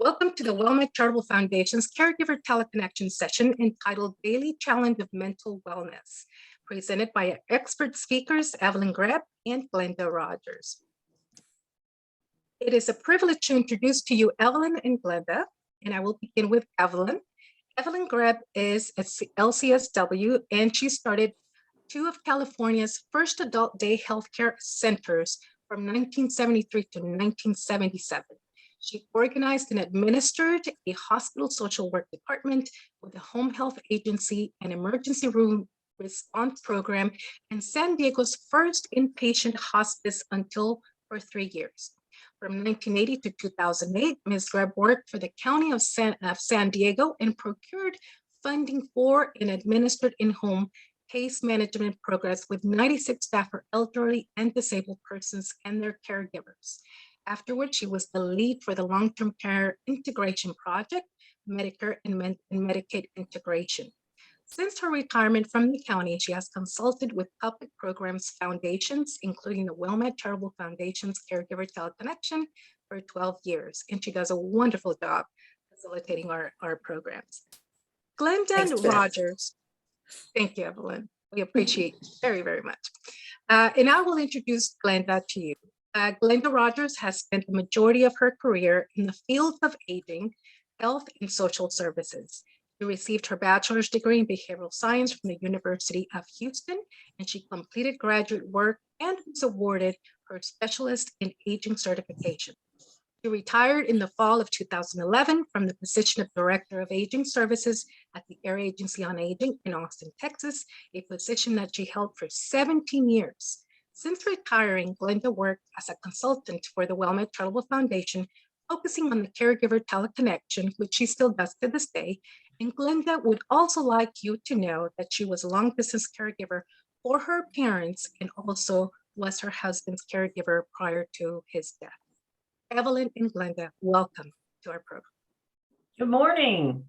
Welcome to the Wellmed Charitable Foundation's Caregiver Teleconnection session entitled Daily Challenge of Mental Wellness, presented by our expert speakers, Evalyn Greb and Glenda Rogers. It is a privilege to introduce to you Evalyn and Glenda, and I will begin with Evalyn. Evalyn Greb is a LCSW, and she started two of California's first adult day healthcare centers from 1973 to 1977. She organized and administered a hospital social work department with a home health agency and emergency room response program and San Diego's first inpatient hospice for 3 years. From 1980 to 2008, Ms. Greb worked for the County of San Diego and procured funding for and administered in-home case management programs with 96 staff for elderly and disabled persons and their caregivers. Afterwards, she was the lead for the long-term care integration project, Medicare and Medicaid integration. Since her retirement from the county, she has consulted with public programs foundations, including the Wellmed Charitable Foundation's Caregiver Teleconnection for 12 years, and she does a wonderful job facilitating our programs. Glenda Rogers. Thank you, Evalyn. We appreciate you very, very much. And I will introduce Glenda to you. Glenda Rogers has spent the majority of her career in the field of aging, health, and social services. She received her bachelor's degree in behavioral science from the University of Houston, and she completed graduate work and was awarded her specialist in aging certification. She retired in the fall of 2011 from the position of Director of Aging Services at the Area Agency on Aging in Austin, Texas, a position that she held for 17 years. Since retiring, Glenda worked as a consultant for the Wellmed Charitable Foundation, focusing on the caregiver teleconnection, which she still does to this day. And Glenda would also like you to know that she was a long-distance caregiver for her parents and also was her husband's caregiver prior to his death. Evalyn and Glenda, welcome to our program. Good morning.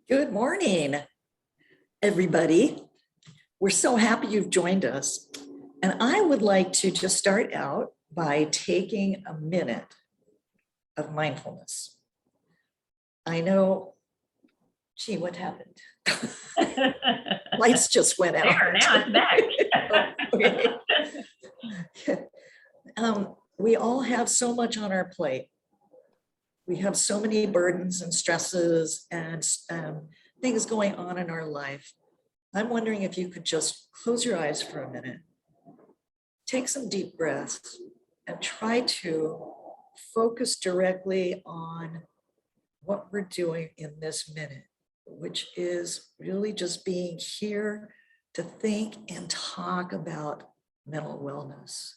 Good morning, everybody. We're so happy you've joined us. And I would like to just start out by taking a minute of mindfulness. I know, gee, what happened? Lights just went out. There, now it's back. We all have so much on our plate. We have so many burdens and stresses and things going on in our life. I'm wondering if you could just close your eyes for a minute, take some deep breaths, and try to focus directly on what we're doing in this minute, which is really just being here to think and talk about mental wellness.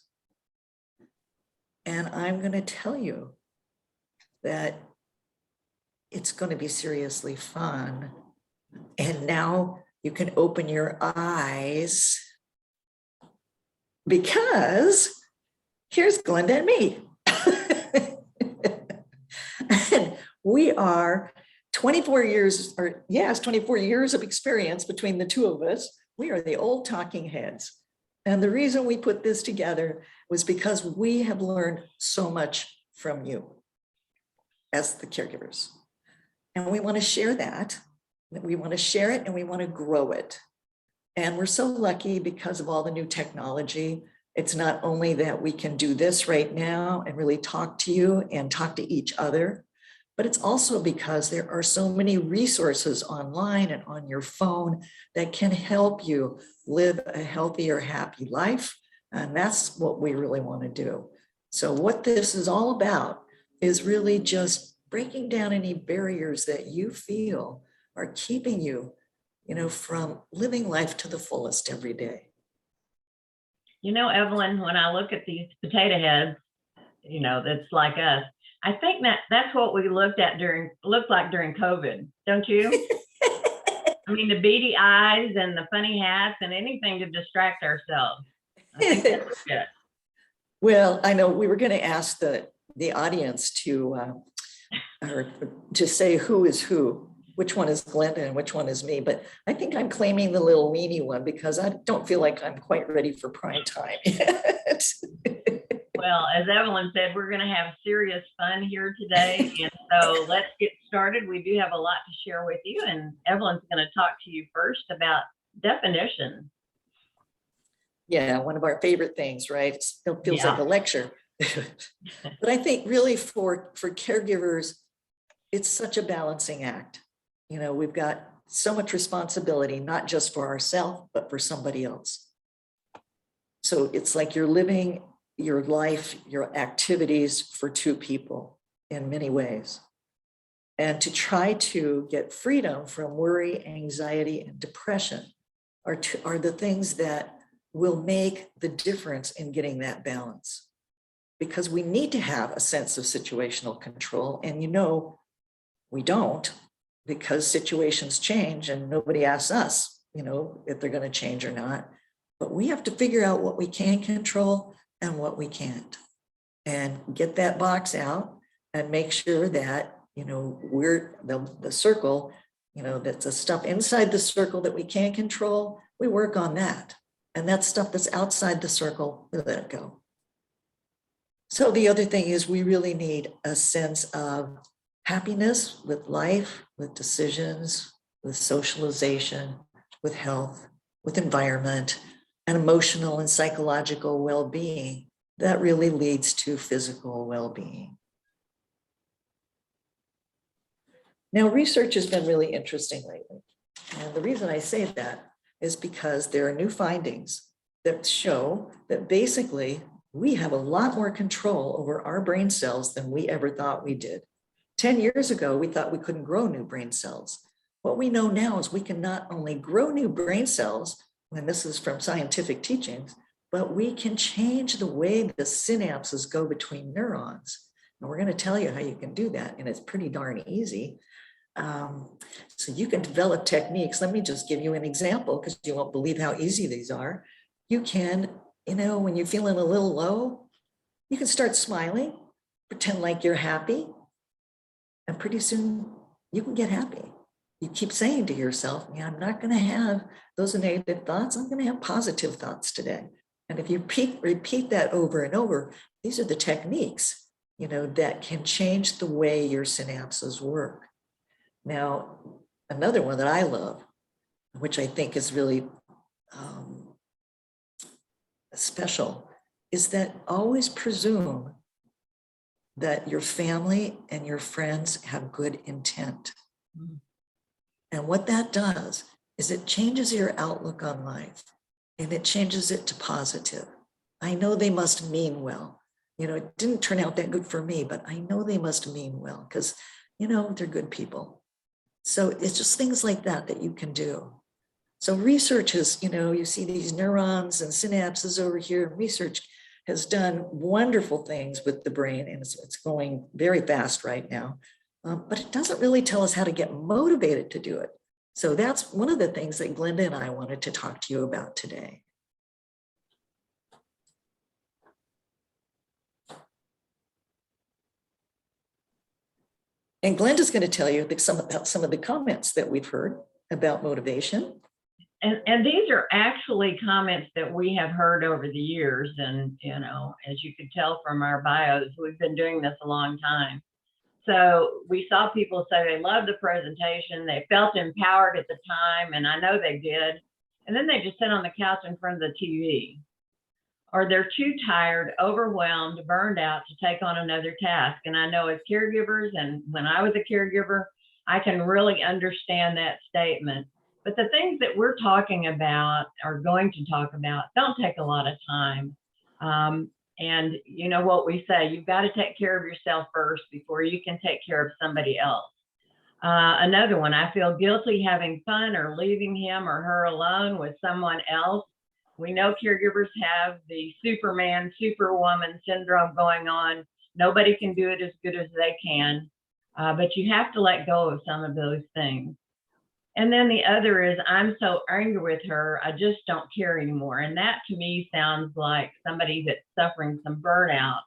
And I'm going to tell you that it's going to be seriously fun. And now you can open your eyes because here's Glenda and me. And we are 24 years of experience between the two of us. We are the old talking heads. And the reason we put this together was because we have learned so much from you as the caregivers. And we want to share that. We want to share it and we want to grow it. And we're so lucky because of all the new technology. It's not only that we can do this right now and really talk to you and talk to each other, but it's also because there are so many resources online and on your phone that can help you live a healthier, happy life. And that's what we really want to do. So what this is all about is really just breaking down any barriers that you feel are keeping you, from living life to the fullest every day. Evalyn, when I look at these potato heads, that's like us, I think that's what we looked like during COVID, don't you? I mean, the beady eyes and the funny hats and anything to distract ourselves. I think that's good. Well, I know we were going to ask the audience to say who is who, which one is Glenda and which one is me, but I think I'm claiming the little weenie one because I don't feel like I'm quite ready for prime time yet. Well, as Evalyn said, we're going to have serious fun here today. And so let's get started. We do have a lot to share with you. And Evalyn's going to talk to you first about definition. Yeah, one of our favorite things, right? It feels like Yeah. a lecture. But I think really for caregivers, it's such a balancing act. You know, we've got so much responsibility, not just for ourselves, but for somebody else. So it's like you're living your life, your activities for two people in many ways. And to try to get freedom from worry, anxiety, and depression are the things that will make the difference in getting that balance. Because we need to have a sense of situational control. And you know, we don't, because situations change and nobody asks us, you know, if they're going to change or not. But we have to figure out what we can control and what we can't, and get that box out and make sure that, you know, we're the circle, you know, that's the stuff inside the circle that we can control. We work on that. And that stuff that's outside the circle, we let it go. So the other thing is we really need a sense of happiness with life, with decisions, with socialization, with health, with environment, and emotional and psychological well-being. That really leads to physical well-being. Now, research has been really interesting lately. And the reason I say that is because there are new findings that show that basically we have a lot more control over our brain cells than we ever thought we did. 10 years ago, we thought we couldn't grow new brain cells. What we know now is we can not only grow new brain cells, and this is from scientific teachings, but we can change the way the synapses go between neurons. And we're going to tell you how you can do that, and it's pretty darn easy. So you can develop techniques. Let me just give you an example because you won't believe how easy these are. You can, you know, when you're feeling a little low, you can start smiling, pretend like you're happy, and pretty soon you can get happy. You keep saying to yourself, yeah, I'm not going to have those negative thoughts. I'm going to have positive thoughts today. And if you repeat that over and over, these are the techniques, you know, that can change the way your synapses work. Now, another one that I love, which I think is really special, is that always presume that your family and your friends have good intent. Mm. And what that does is it changes your outlook on life, and it changes it to positive. I know they must mean well. You know, it didn't turn out that good for me, but I know they must mean well because, you know, they're good people. So it's just things like that that you can do. So research is, you know, you see these neurons and synapses over here. Research has done wonderful things with the brain, and it's going very fast right now. But it doesn't really tell us how to get motivated to do it. So that's one of the things that Glenda and I wanted to talk to you about today. And Glenda's going to tell you some of the comments that we've heard about motivation. And these are actually comments that we have heard over the years. And, you know, as you could tell from our bios, we've been doing this a long time. So we saw people say they loved the presentation, they felt empowered at the time, and I know they did. And then they just sit on the couch in front of the TV. Or they're too tired, overwhelmed, burned out to take on another task. And I know as caregivers, and when I was a caregiver, I can really understand that statement. But the things that we're talking about, or going to talk about, don't take a lot of time. And you know what we say, you've got to take care of yourself first before you can take care of somebody else. Another one, I feel guilty having fun or leaving him or her alone with someone else. We know caregivers have the Superman, Superwoman syndrome going on. Nobody can do it as good as they can, but you have to let go of some of those things. And then the other is, I'm so angry with her, I just don't care anymore. And that to me sounds like somebody that's suffering some burnout.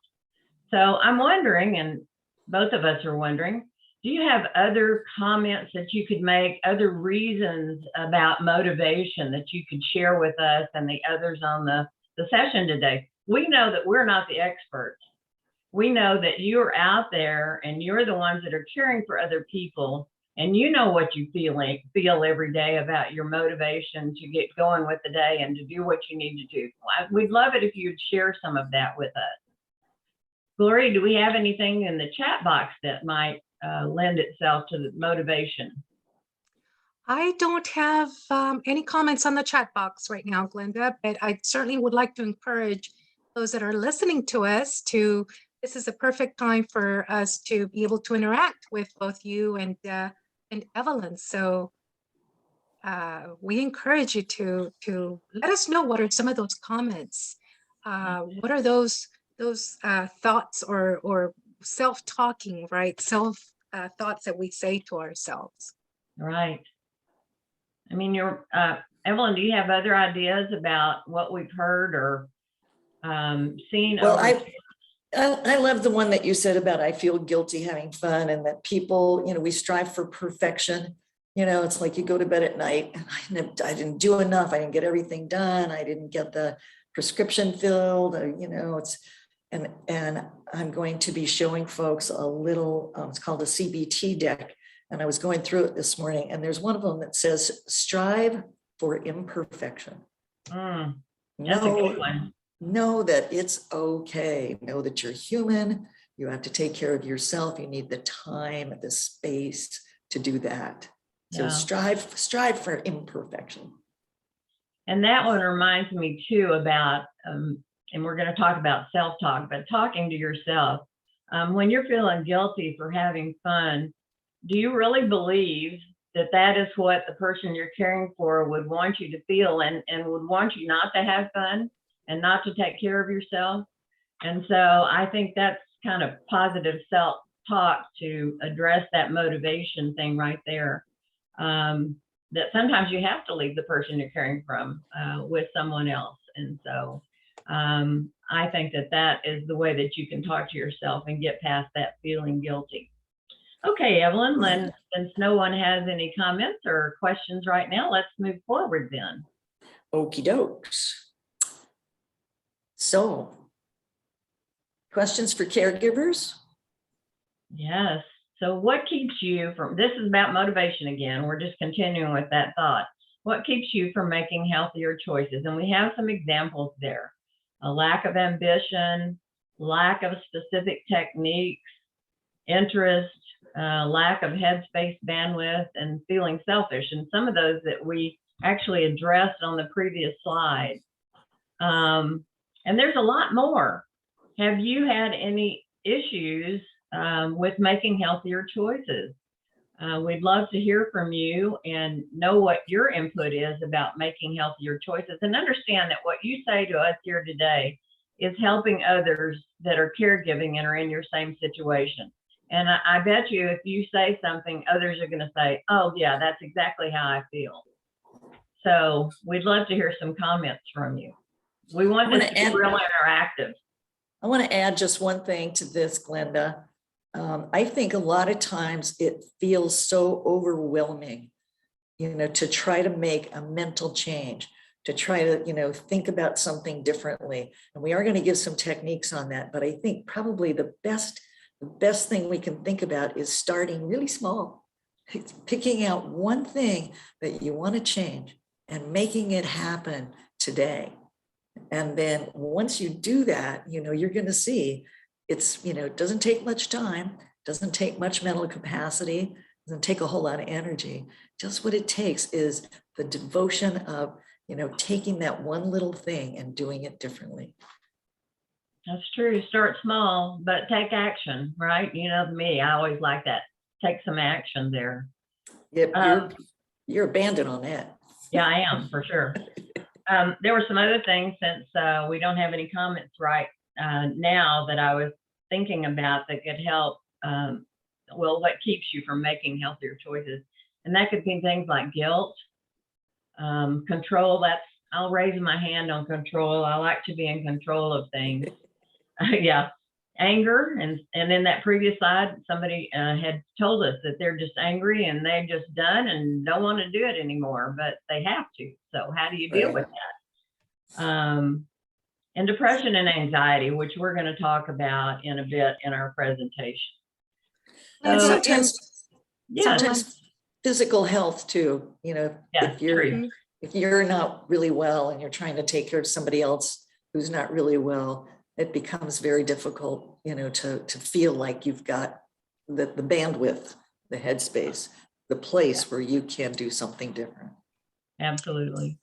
So I'm wondering, and both of us are wondering, do you have other comments that you could make, other reasons about motivation that you could share with us and the others on the session today? we know that we're not the experts. We know that you're out there and you're the ones that are caring for other people, and you know what you feel every day about your motivation to get going with the day and to do what you need to do. We'd love it if you'd share some of that with us. Gloria, do we have anything in the chat box that might lend itself to the motivation? I don't have any comments on the chat box right now, Glenda, but I certainly would like to encourage those that are listening to us this is a perfect time for us to be able to interact with both you and Evalyn. So we encourage you to let us know what are some of those comments. What are those thoughts or self-talking, right? Thoughts that we say to ourselves. Right. I mean, Evalyn, do you have other ideas about what we've heard or seen? Well, I love the one that you said about I feel guilty having fun, and that people, we strive for perfection. It's like you go to bed at night and I didn't do enough. I didn't get everything done. I didn't get the prescription filled. And I'm going to be showing folks a little, it's called a CBT deck. And I was going through it this morning, and there's one of them that says, strive for imperfection. That's a good one. Know that it's okay. Know that you're human. You have to take care of yourself. You need the time, the space to do that. So strive for imperfection. And that one reminds me too about, and we're going to talk about self-talk, but talking to yourself. When you're feeling guilty for having fun, do you really believe that that is what the person you're caring for would want you to feel and would want you not to have fun and not to take care of yourself? And so I think that's kind of positive self-talk to address that motivation thing right there. That sometimes you have to leave the person you're caring from with someone else. And so I think that is the way that you can talk to yourself and get past that feeling guilty. Okay, Evalyn, since no one has any comments or questions right now, let's move forward then. Okie dokes. So, questions for caregivers? Yes. So what keeps you from, this is about motivation again, we're just continuing with that thought. What keeps you from making healthier choices? And we have some examples there. A lack of ambition, lack of specific techniques, interest, lack of headspace bandwidth, and feeling selfish. And some of those that we actually addressed on the previous slide. And there's a lot more. Have you had any issues with making healthier choices? We'd love to hear from you and know what your input is about making healthier choices, and understand that what you say to us here today is helping others that are caregiving and are in your same situation. And I bet you if you say something, others are going to say, oh yeah, that's exactly how I feel. So we'd love to hear some comments from you. We want this to be real interactive. I want to add just one thing to this, Glenda. I think a lot of times it feels so overwhelming, to try to make a mental change, to try to, think about something differently. And we are going to give some techniques on that. But I think probably the best thing we can think about is starting really small, picking out one thing that you want to change and making it happen today. And then once you do that, you're going to see it's, it doesn't take much time, doesn't take much mental capacity, doesn't take a whole lot of energy. Just what it takes is the devotion of, taking that one little thing and doing it differently. That's true. Start small, but take action, right? Me, I always like that. Take some action there. Yep, you're abandoned on that. Yeah, I am, for sure. There were some other things, since we don't have any comments right now, that I was thinking about that could help. What keeps you from making healthier choices? And that could be things like guilt, control. I'll raise my hand on control. I like to be in control of things. Yeah, anger, and in that previous slide, somebody had told us that they're just angry and they're just done and don't want to do it anymore, but they have to. So how do you deal with that? and depression and anxiety, which we're going to talk about in a bit in our presentation. And So, sometimes physical health too, you know, yeah, if you're not really well and you're trying to take care of somebody else who's not really well, it becomes very difficult, you know, to feel like you've got the bandwidth, the headspace, the place where you can do something different. absolutely.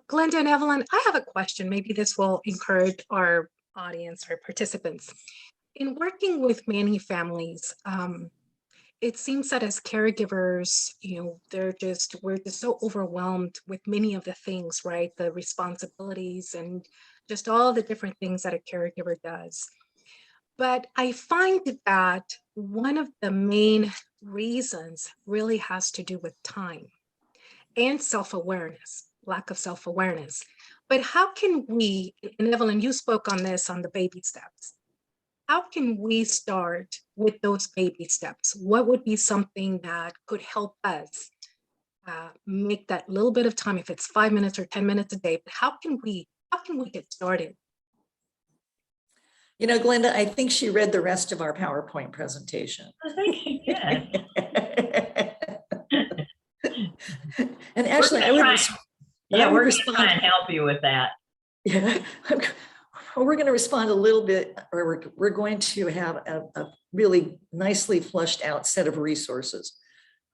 Glenda and Evalyn, I have a question. Maybe this will encourage our audience or participants. In working with many families, it seems that as caregivers, you know, we're just so overwhelmed with many of the things, right? The responsibilities and just all the different things that a caregiver does. But I find that one of the main reasons really has to do with time and self-awareness, lack of self-awareness. But how can we, and Evalyn, you spoke on this on the baby steps. How can we start with those baby steps? What would be something that could help us make that little bit of time, if it's 5 minutes or 10 minutes a day, but how can we get started? You know, Glenda, I think she read the rest of our PowerPoint presentation. I think she did. And actually, we're going to try and help you with that. Yeah, we're going to respond a little bit, or we're going to have a really nicely flushed out set of resources.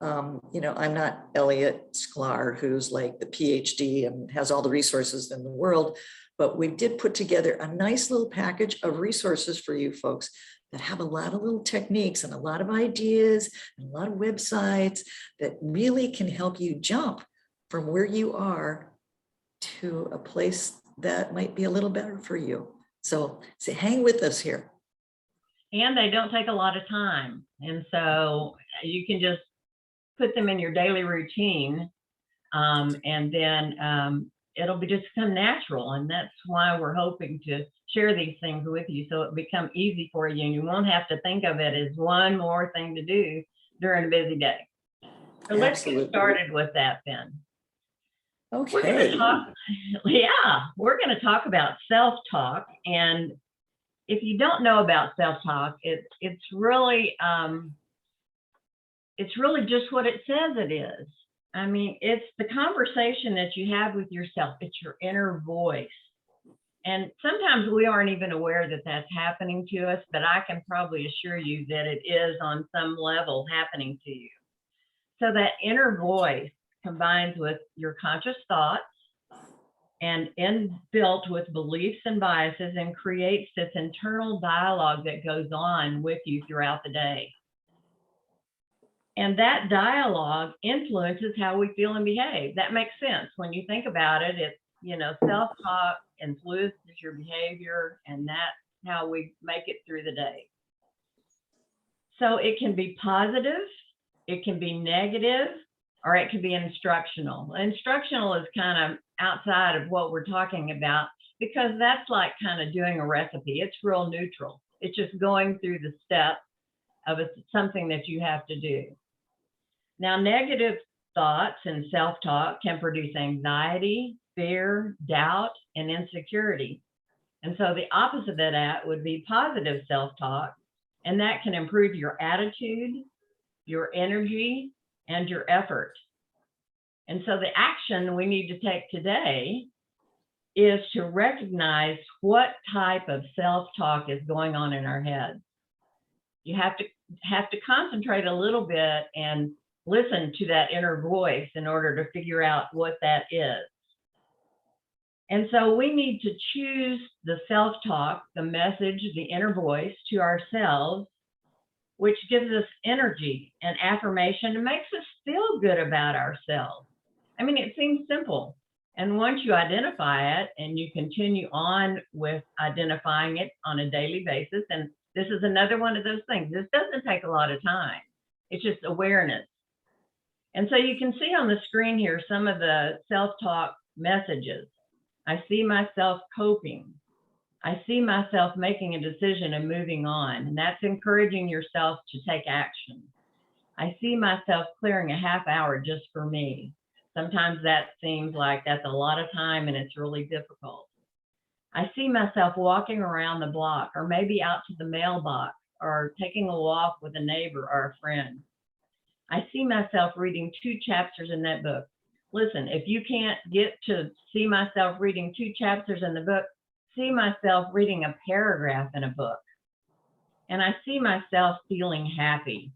You know, I'm not Elliot Sklar, who's like the PhD and has all the resources in the world, but we did put together a nice little package of resources for you folks that have a lot of little techniques and a lot of ideas and a lot of websites that really can help you jump from where you are to a place that might be a little better for you. So hang with us here. And they don't take a lot of time. And so you can just put them in your daily routine, and then it'll just come natural. And that's why we're hoping to share these things with you, so it become easy for you and you won't have to think of it as one more thing to do during a busy day. So let's get started with that then. Okay. We're going to talk about self-talk. And if you don't know about self-talk, it's really just what it says it is. I mean, it's the conversation that you have with yourself. It's your inner voice. And sometimes we aren't even aware that that's happening to us, but I can probably assure you that it is on some level happening to you. So that inner voice combines with your conscious thoughts and inbuilt with beliefs and biases, and creates this internal dialogue that goes on with you throughout the day. And that dialogue influences how we feel and behave. That makes sense. When you think about it, it's, you know, self-talk influences your behavior, and that's how we make it through the day. So it can be positive, it can be negative, or it can be instructional. Instructional is kind of outside of what we're talking about, because that's like kind of doing a recipe. It's real neutral. It's just going through the steps of something that you have to do. Now, negative thoughts and self-talk can produce anxiety, fear, doubt, and insecurity. And so the opposite of that would be positive self-talk, and that can improve your attitude, your energy, and your effort. And so the action we need to take today is to recognize what type of self-talk is going on in our heads. You have to concentrate a little bit and listen to that inner voice in order to figure out what that is. And so we need to choose the self-talk, the message, the inner voice to ourselves, which gives us energy and affirmation and makes us feel good about ourselves. I mean, it seems simple. And once you identify it and you continue on with identifying it on a daily basis, and this is another one of those things, this doesn't take a lot of time. It's just awareness. And so you can see on the screen here some of the self-talk messages. I see myself coping. I see myself making a decision and moving on. And that's encouraging yourself to take action. I see myself clearing a half hour just for me. Sometimes that seems like that's a lot of time and it's really difficult. I see myself walking around the block, or maybe out to the mailbox, or taking a walk with a neighbor or a friend. I see myself reading 2 chapters in that book. Listen, if you can't get to see myself reading 2 chapters in the book, see myself reading a paragraph in a book. And I see myself feeling happy.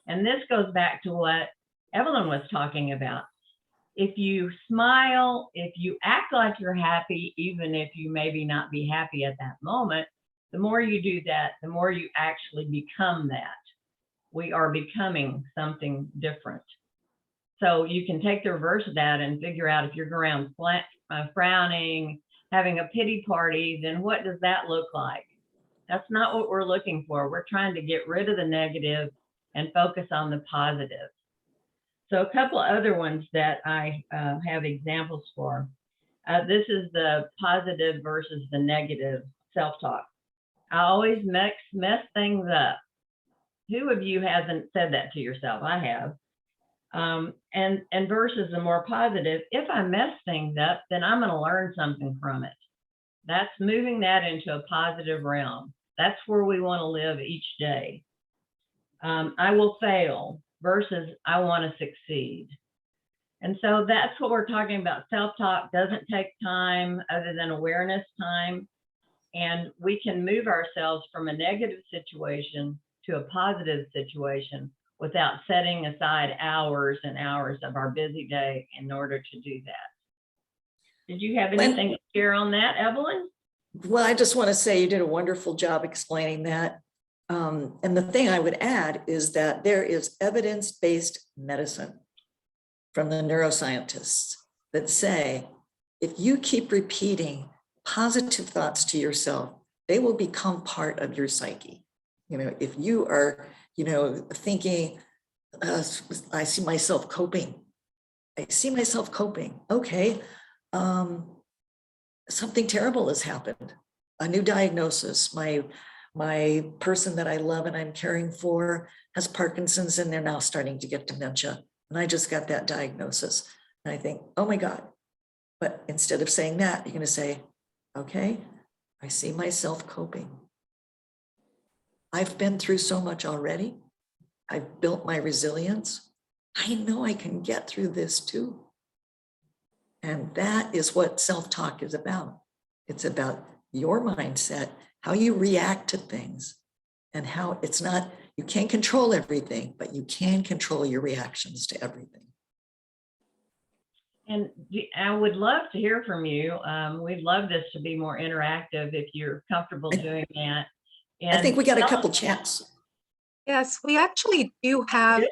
And this goes back to what Evalyn was talking about. If you smile, if you act like you're happy, even if you maybe not be happy at that moment, the more you do that, the more you actually become that. We are becoming something different. So you can take the reverse of that and figure out if you're around frowning, having a pity party, then what does that look like? That's not what we're looking for. We're trying to get rid of the negative and focus on the positive. So a couple other ones that I have examples for. This is the positive versus the negative self-talk. I always mess things up. Who of you hasn't said that to yourself? I have. And versus the more positive, if I mess things up, then I'm going to learn something from it. That's moving that into a positive realm. That's where we want to live each day. I will fail versus I want to succeed. And so that's what we're talking about. Self-talk doesn't take time other than awareness time. And we can move ourselves from a negative situation to a positive situation without setting aside hours and hours of our busy day in order to do that. Did you have anything to share on that, Evalyn? Well, I just want to say you did a wonderful job explaining that. And the thing I would add is that there is evidence-based medicine from the neuroscientists that say, if you keep repeating positive thoughts to yourself, they will become part of your psyche. You know, if you are, thinking, I see myself coping. I see myself coping. Okay. Something terrible has happened. A new diagnosis. My person that I love and I'm caring for has Parkinson's, and they're now starting to get dementia. And I just got that diagnosis. And I think, oh my God. But instead of saying that, you're going to say, okay, I see myself coping. I've been through so much already. I've built my resilience. I know I can get through this too. And that is what self-talk is about. It's about your mindset, how you react to things, and how it's not, you can't control everything, but you can control your reactions to everything. And I would love to hear from you. We'd love this to be more interactive if you're comfortable doing that. And I think we got a couple chats. Yes, we actually do have,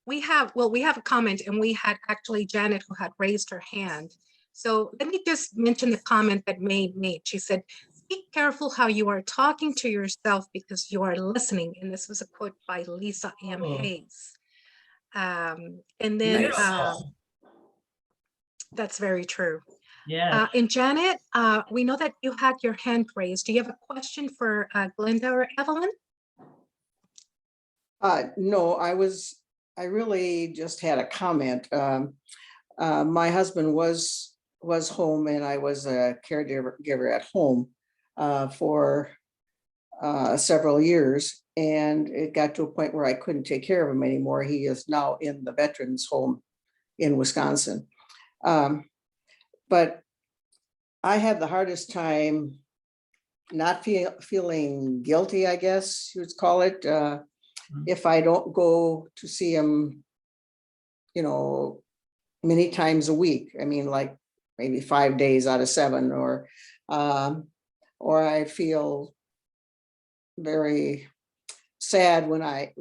we have a comment, and we had actually Janet who had raised her hand. So let me just mention the comment that May made. She said, be careful how you are talking to yourself because you are listening. And this was a quote by Lisa M. Hayes. And then that's very true. yeah. And Janet, we know that you had your hand raised. Do you have a question for Glenda or Evalyn? No, I really just had a comment. My husband was home, and I was a caregiver at home for several years. And it got to a point where I couldn't take care of him anymore. He is now in the veterans home in Wisconsin. But I had the hardest time not feeling guilty, I guess you would call it, if I don't go to see him, many times a week. I mean, like maybe 5 days out of 7, or I feel very sad when I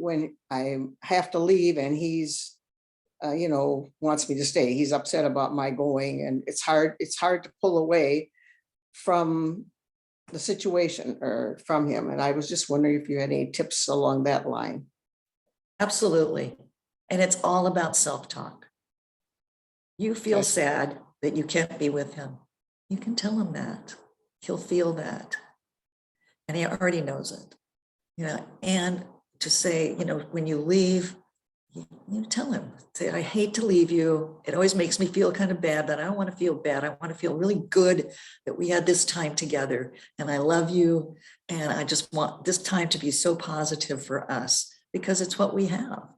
have to leave and he's wants me to stay. He's upset about my going, and it's hard to pull away from the situation or from him. And I was just wondering if you had any tips along that line. Absolutely. And it's all about self-talk. You feel sad that you can't be with him. You can tell him that. He'll feel that. And he already knows it. And to say, when you leave, you tell him, say, I hate to leave you. It always makes me feel kind of bad, but I don't want to feel bad. I want to feel really good that we had this time together, and I love you. And I just want this time to be so positive for us because it's what we have,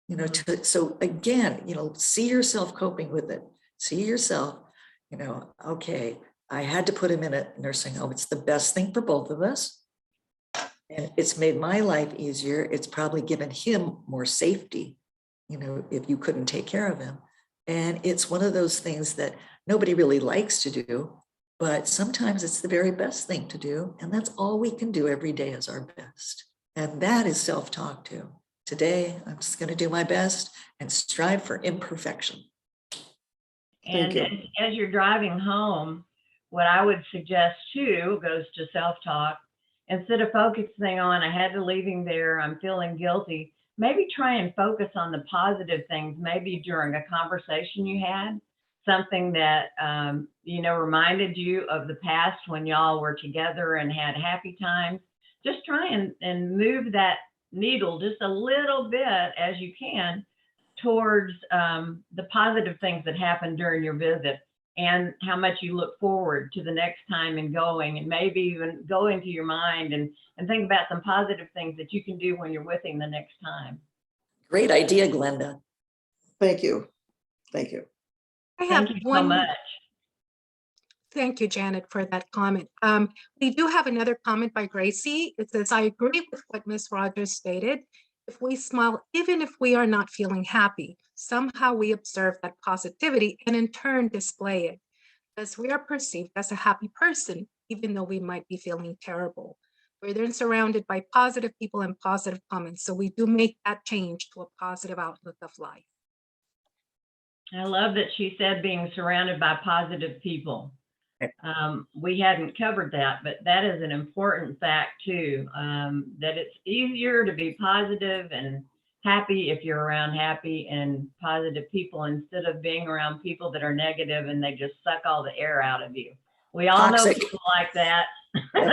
you know, so again, you know, see yourself coping with it. See yourself, you know, okay, I had to put him in a nursing home. It's the best thing for both of us. And it's made my life easier. It's probably given him more safety, you know, if you couldn't take care of him. And it's one of those things that nobody really likes to do, but sometimes it's the very best thing to do. And that's all we can do every day is our best. And that is self-talk too. Today, I'm just going to do my best and strive for imperfection. And as you're driving home, what I would suggest too goes to self-talk. Instead of focusing on, I had to leave him there, I'm feeling guilty, maybe try and focus on the positive things, maybe during a conversation you had, something that, you know, reminded you of the past when y'all were together and had happy times. Just try and move that needle just a little bit as you can towards the positive things that happened during your visit, and how much you look forward to the next time and going, and maybe even go into your mind and think about some positive things that you can do when you're with him the next time. Great idea, Glenda. Thank you. Thank you. I have Thank you so much. Thank you, Janet, for that comment. We do have another comment by Gracie. It says, I agree with what Ms. Rogers stated. If we smile, even if we are not feeling happy, somehow we observe that positivity and in turn display it. Thus, we are perceived as a happy person, even though we might be feeling terrible. We're then surrounded by positive people and positive comments. So we do make that change to a positive outlook of life. I love that she said being surrounded by positive people. We hadn't covered that, but that is an important fact too, that it's easier to be positive and happy if you're around happy and positive people instead of being around people that are negative and they just suck all the air out of you. We all know people like that. Yep.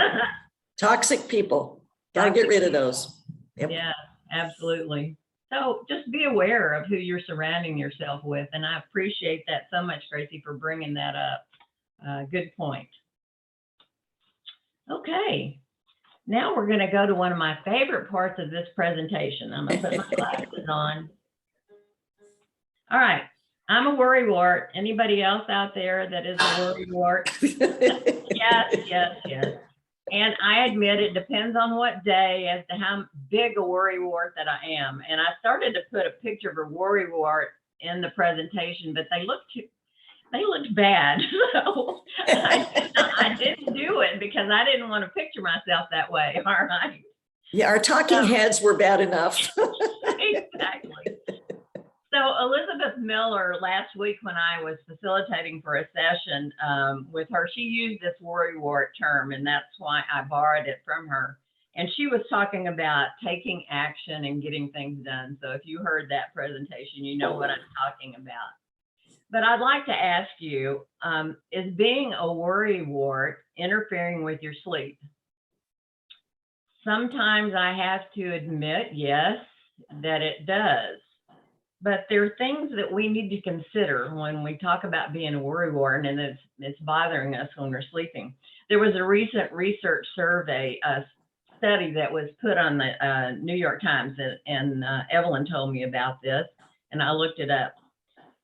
Toxic people, gotta get rid of those. Yep. Yeah, absolutely. So just be aware of who you're surrounding yourself with. And I appreciate that so much, Gracie, for bringing that up. Good point. Okay, now we're going to go to one of my favorite parts of this presentation. I'm going to put my glasses on. All right, I'm a worrywart. Anybody else out there that is a worrywart? Yes, yes, yes. And I admit it depends on what day as to how big a worrywart that I am. And I started to put a picture of a worrywart in the presentation, but they looked bad. So I didn't do it because I didn't want to picture myself that way. All right. Yeah, our talking heads were bad enough. Exactly. So Elizabeth Miller, last week when I was facilitating for a session with her, she used this worrywart term, and that's why I borrowed it from her. And she was talking about taking action and getting things done. So if you heard that presentation, you know what I'm talking about. But I'd like to ask you, is being a worrywart interfering with your sleep? Sometimes I have to admit, yes, that it does. But there are things that we need to consider when we talk about being a worrywart and it's bothering us when we're sleeping. There was a recent research survey, study that was put on the New York Times, and Evalyn told me about this, and I looked it up.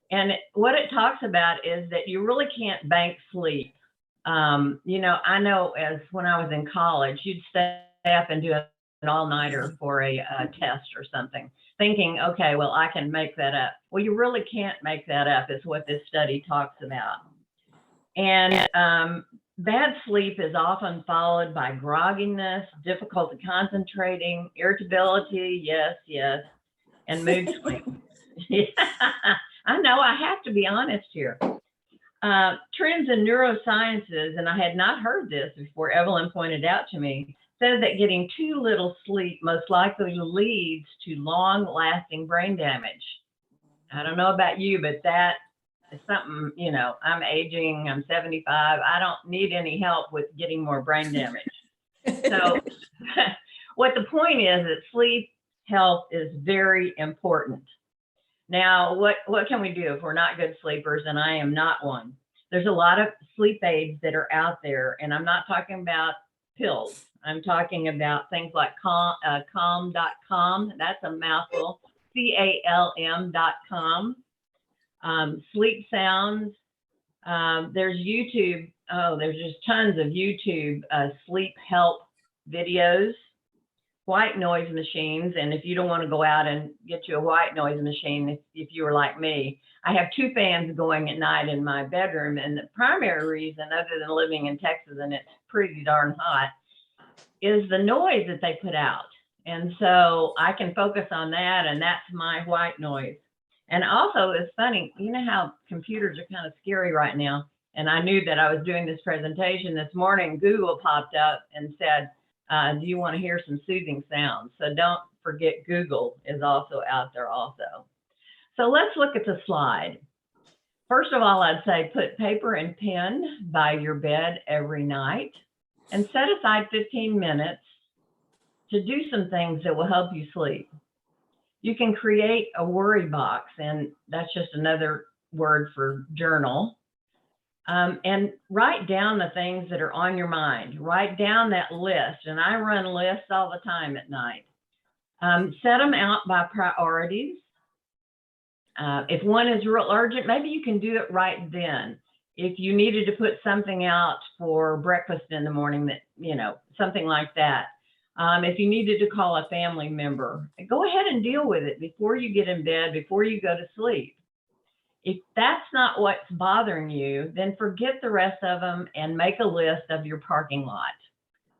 And what it talks about is that you really can't bank sleep. You know, I know as when I was in college, you'd stay up and do an all-nighter for a test or something, thinking, okay, well, I can make that up. Well, you really can't make that up, is what this study talks about. And bad sleep is often followed by grogginess, difficulty concentrating, irritability, yes, yes, and mood swings. Yeah, I know, I have to be honest here. Trends in neurosciences, and I had not heard this before Evalyn pointed out to me, says that getting too little sleep most likely leads to long-lasting brain damage. I don't know about you, but that is something, you know, I'm aging, I'm 75. I don't need any help with getting more brain damage. So what the point is that sleep health is very important. Now, what can we do if we're not good sleepers? And I am not one. There's a lot of sleep aids that are out there, and I'm not talking about pills. I'm talking about things like calm.com. That's a mouthful. CALM.com. Sleep sounds. There's YouTube. Oh, there's just tons of YouTube sleep help videos. White noise machines. And if you don't want to go out and get you a white noise machine, if you were like me, I have 2 fans going at night in my bedroom. And the primary reason, other than living in Texas and it's pretty darn hot, is the noise that they put out. And so I can focus on that, and that's my white noise. And also, it's funny, you know how computers are kind of scary right now. And I knew that I was doing this presentation this morning. Google popped up and said, do you want to hear some soothing sounds? So don't forget, Google is also out there also. So let's look at the slide. First of all, I'd say put paper and pen by your bed every night and set aside 15 minutes to do some things that will help you sleep. You can create a worry box, and that's just another word for journal. And write down the things that are on your mind. Write down that list. And I run lists all the time at night. Set them out by priorities. If one is real urgent, maybe you can do it right then. If you needed to put something out for breakfast in the morning, that, you know, something like that. If you needed to call a family member, go ahead and deal with it before you get in bed, before you go to sleep. If that's not what's bothering you, then forget the rest of them and make a list of your parking lot.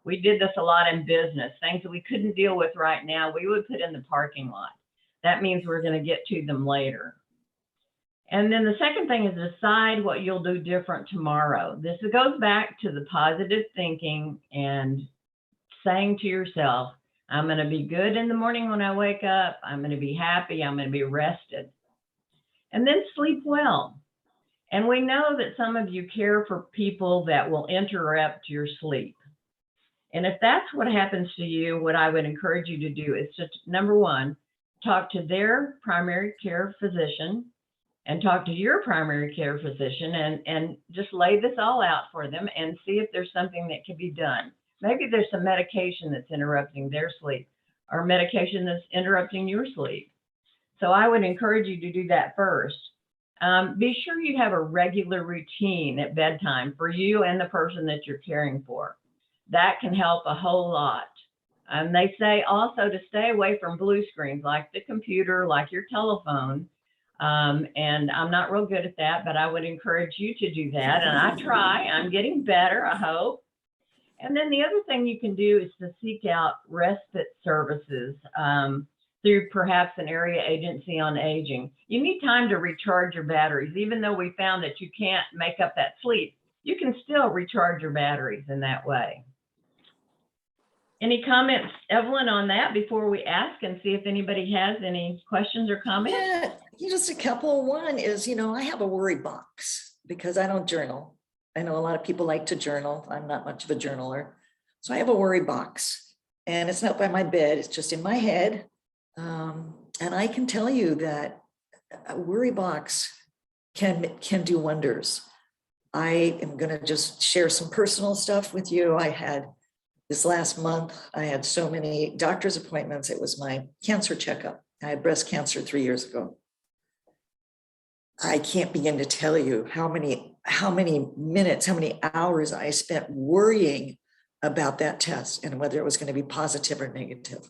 We did this a lot in business. Things that we couldn't deal with right now, we would put in the parking lot. That means we're going to get to them later. And then the second thing is decide what you'll do different tomorrow. This goes back to the positive thinking and saying to yourself, I'm going to be good in the morning when I wake up. I'm going to be happy. I'm going to be rested. And then sleep well. And we know that some of you care for people that will interrupt your sleep. And if that's what happens to you, what I would encourage you to do is just, number one, talk to their primary care physician and talk to your primary care physician and just lay this all out for them and see if there's something that can be done. Maybe there's some medication that's interrupting their sleep or medication that's interrupting your sleep. So I would encourage you to do that first. Be sure you have a regular routine at bedtime for you and the person that you're caring for. That can help a whole lot. They say also to stay away from blue screens like the computer, like your telephone. And I'm not real good at that, but I would encourage you to do that. And I try. I'm getting better, I hope. And then the other thing you can do is to seek out respite services through perhaps an area agency on aging. You need time to recharge your batteries. Even though we found that you can't make up that sleep, you can still recharge your batteries in that way. Any comments, Evalyn, on that before we ask and see if anybody has any questions or comments? Yeah, just a couple. One is, I have a worry box because I don't journal. I know a lot of people like to journal. I'm not much of a journaler. So I have a worry box, and it's not by my bed. It's just in my head. And I can tell you that a worry box can do wonders. I am going to just share some personal stuff with you. I had this last month, I had so many doctor's appointments. It was my cancer checkup. I had breast cancer 3 years ago. I can't begin to tell you how many minutes, how many hours I spent worrying about that test and whether it was going to be positive or negative.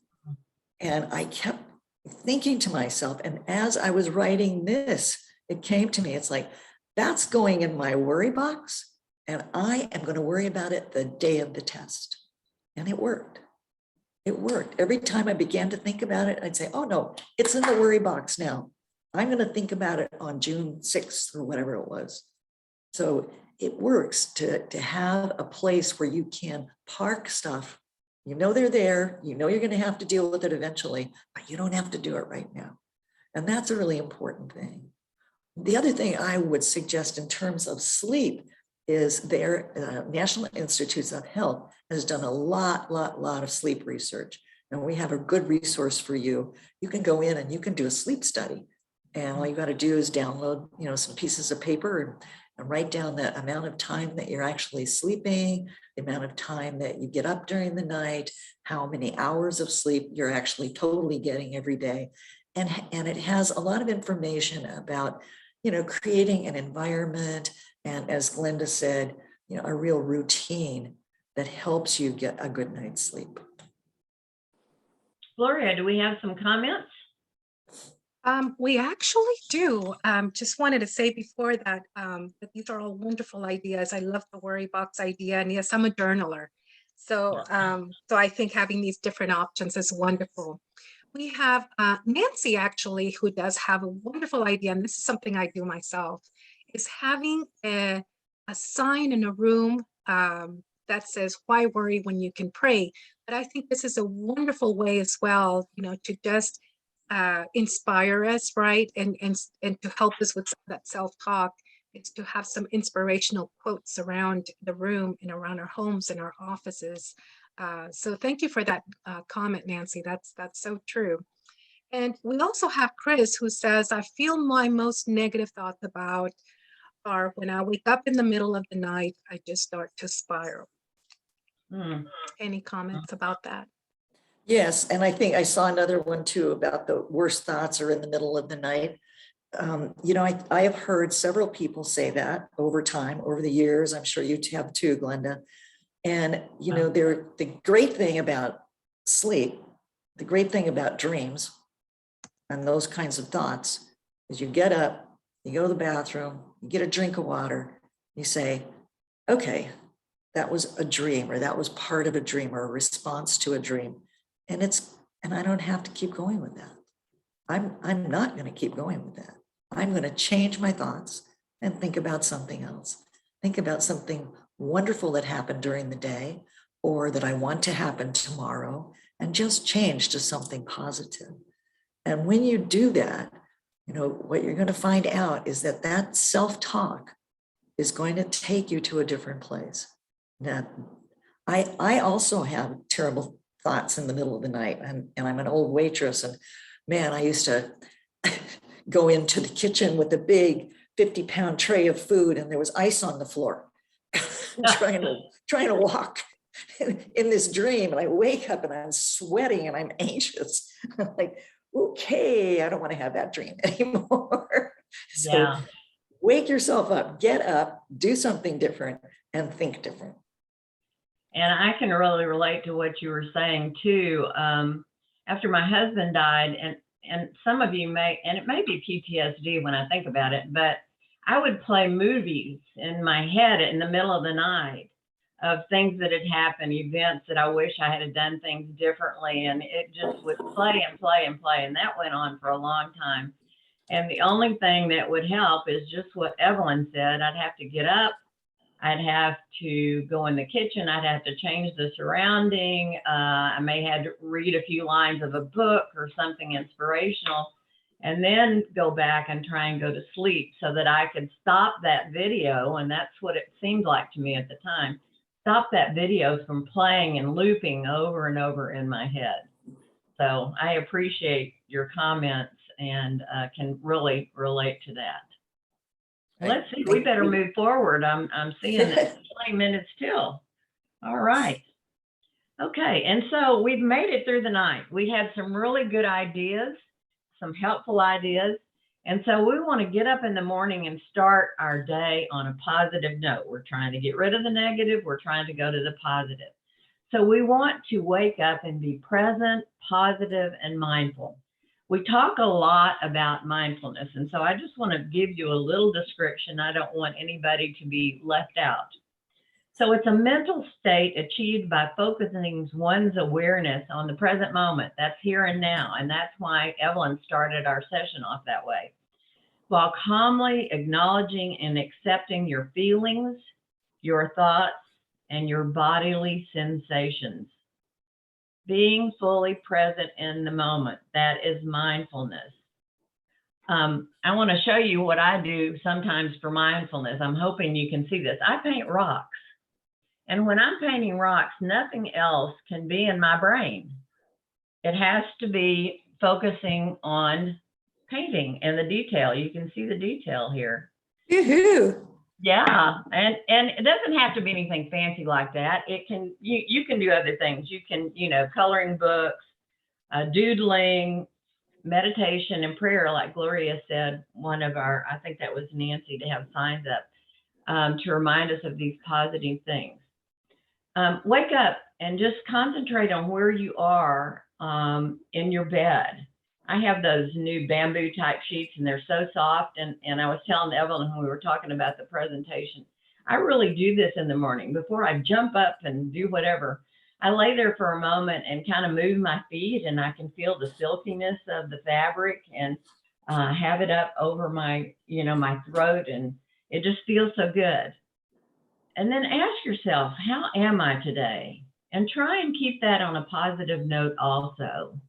And I kept thinking to myself, and as I was writing this, it came to me, it's like, that's going in my worry box, and I am going to worry about it the day of the test. And it worked. It worked. Every time I began to think about it, I'd say, oh no, it's in the worry box now. I'm going to think about it on June 6th or whatever it was. So it works to have a place where you can park stuff. You know they're there. You know you're going to have to deal with it eventually, but you don't have to do it right now. And that's a really important thing. The other thing I would suggest in terms of sleep is their National Institutes of Health has done a lot of sleep research. And we have a good resource for you. You can go in and you can do a sleep study And all you got to do is download, some pieces of paper and write down the amount of time that you're actually sleeping, the amount of time that you get up during the night, how many hours of sleep you're actually totally getting every day. And it has a lot of information about, creating an environment. And as Glenda said, a real routine that helps you get a good night's sleep. Gloria, do we have some comments? We actually do. Just wanted to say before that, that these are all wonderful ideas. I love the worry box idea, and yes, I'm a journaler. So, so I think having these different options is wonderful. We have Nancy actually, who does have a wonderful idea, and this is something I do myself, is having a sign in a room that says, "Why worry when you can pray?" But I think this is a wonderful way as well, to just inspire us, right? And to help us with some of that self-talk is to have some inspirational quotes around the room and around our homes and our offices. So thank you for that comment, Nancy. That's so true. And we also have Chris, who says, "I feel my most negative thoughts about are when I wake up in the middle of the night, I just start to spiral." Any comments about that? Yes, and I think I saw another one too about the worst thoughts are in the middle of the night. I have heard several people say that over time, over the years. I'm sure you have too, Glenda. And, the great thing about sleep, the great thing about dreams and those kinds of thoughts is you get up, you go to the bathroom, you get a drink of water, you say, okay, that was a dream, or that was part of a dream, or a response to a dream. And I don't have to keep going with that. I'm not going to keep going with that. I'm going to change my thoughts and think about something else. Think about something wonderful that happened during the day, or that I want to happen tomorrow, and just change to something positive. And when you do that, what you're going to find out is that self-talk is going to take you to a different place. Now, I also have terrible thoughts in the middle of the night, and I'm an old waitress, and man, I used to go into the kitchen with a big 50-pound tray of food, and there was ice on the floor. trying to walk in this dream, and I wake up and I'm sweating and I'm anxious. I'm like, okay, I don't want to have that dream anymore. So wake yourself up, get up, do something different, and think different. And I can really relate to what you were saying too. After my husband died, and some of you may, and it may be PTSD when I think about it, but I would play movies in my head in the middle of the night of things that had happened, events that I wish I had done things differently. And it just would play and play and play. And that went on for a long time. And the only thing that would help is just what Evalyn said. I'd have to get up. I'd have to go in the kitchen. I'd have to change the surrounding. I may have to read a few lines of a book or something inspirational, and then go back and try and go to sleep so that I could stop that video. And that's what it seemed like to me at the time. Stop that video from playing and looping over and over in my head. So I appreciate your comments and can really relate to that. Let's see, we better move forward. I'm seeing 20 minutes till. All right. Okay, and so we've made it through the night. We had some really good ideas, some helpful ideas. And so we want to get up in the morning and start our day on a positive note. We're trying to get rid of the negative. We're trying to go to the positive. So we want to wake up and be present, positive, and mindful. We talk a lot about mindfulness, and so I just want to give you a little description. I don't want anybody to be left out. So it's a mental state achieved by focusing one's awareness on the present moment. That's here and now, and that's why Evalyn started our session off that way. While calmly acknowledging and accepting your feelings, your thoughts, and your bodily sensations. Being fully present in the moment, that is mindfulness. I want to show you what I do sometimes for mindfulness. I'm hoping you can see this. I paint rocks. And when I'm painting rocks, nothing else can be in my brain. It has to be focusing on painting and the detail. You can see the detail here. Yoo-hoo. Yeah, and it doesn't have to be anything fancy like that. It can, you can do other things. You can, coloring books, doodling, meditation and prayer, like Gloria said, one of our, I think that was Nancy, to have signs up to remind us of these positive things. Wake up and just concentrate on where you are in your bed. I have those new bamboo type sheets and they're so soft. And I was telling Evalyn when we were talking about the presentation, I really do this in the morning before I jump up and do whatever. I lay there for a moment and kind of move my feet, and I can feel the silkiness of the fabric and have it up over my, my throat, and it just feels so good. And then ask yourself, how am I today? And try and keep that on a positive note also.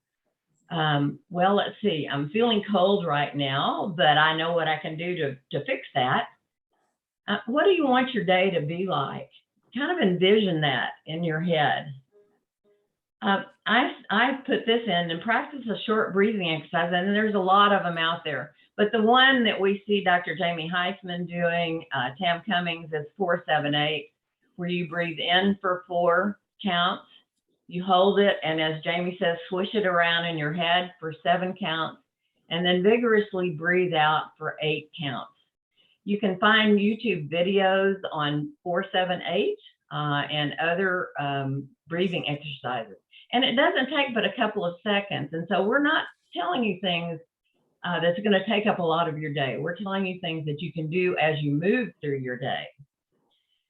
Well, let's see, I'm feeling cold right now, but I know what I can do to fix that. What do you want your day to be like? Kind of envision that in your head. I put this in and practice a short breathing exercise, and there's a lot of them out there. But the one that we see Dr. Jamie Heisman doing, Tam Cummings, is 4-7-8, where you breathe in for 4 counts, you hold it, and as Jamie says, swish it around in your head for 7 counts, and then vigorously breathe out for 8 counts. You can find YouTube videos on 4-7-8 and other breathing exercises. And it doesn't take but a couple of seconds. And so we're not telling you things that's going to take up a lot of your day. We're telling you things that you can do as you move through your day.